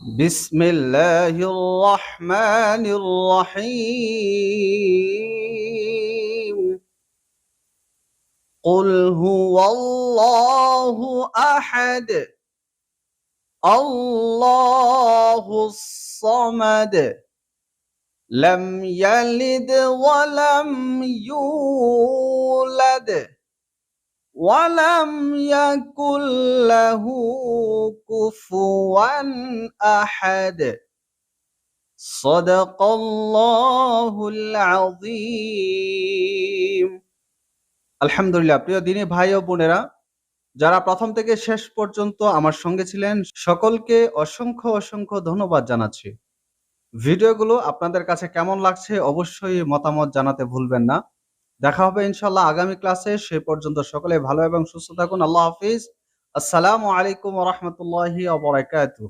بسم الله الرحمن الرحيم قل هو الله أحد الله الصمد لم يلد ولم يولد ولم يكن له كفوا أحد صدق الله العظيم আলহামদুলিল্লাহ। প্রিয় দিনী ভাই ও বোনেরা, যারা প্রথম থেকে শেষ পর্যন্ত আমার সঙ্গে ছিলেন, সকলকে অসংখ্য অসংখ্য ধন্যবাদ জানাচ্ছি। ভিডিওগুলো আপনাদের কাছে কেমন লাগছে অবশ্যই মতামত জানাতে ভুলবেন না। দেখা হবে ইনশাআল্লাহ আগামী ক্লাসে। সে পর্যন্ত সকলে ভালো এবং সুস্থ থাকুন। আল্লাহ হাফিজ। আসসালামু আলাইকুম ওয়া রাহমাতুল্লাহি ওয়া বারাকাতুহু।